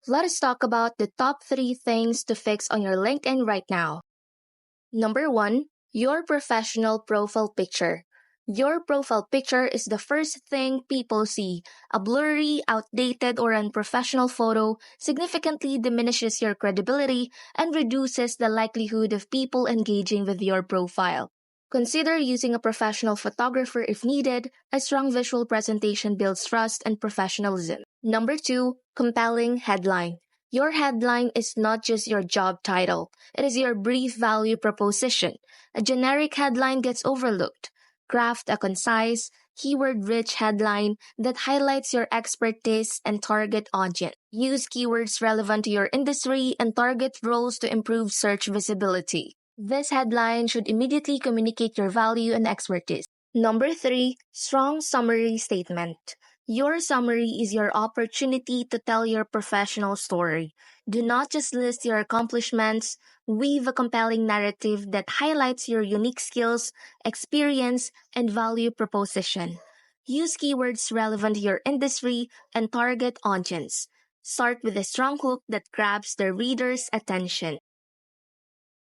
Let us talk about the top 3 things to fix on your LinkedIn right now. Number 1, your professional profile picture. Your profile picture is the first thing people see. A blurry, outdated, or unprofessional photo significantly diminishes your credibility and reduces the likelihood of people engaging with your profile. Consider using a professional photographer if needed. A strong visual presentation builds trust and professionalism. Number 2, compelling headline. Your headline is not just your job title, it is your brief value proposition. A generic headline gets overlooked. Craft a concise, keyword-rich headline that highlights your expertise and target audience. Use keywords relevant to your industry and target roles to improve search visibility. This headline should immediately communicate your value and expertise. Number 3, strong summary statement. Your summary is your opportunity to tell your professional story. Do not just list your accomplishments, weave a compelling narrative that highlights your unique skills, experience, and value proposition. Use keywords relevant to your industry and target audience. Start with a strong hook that grabs the reader's attention.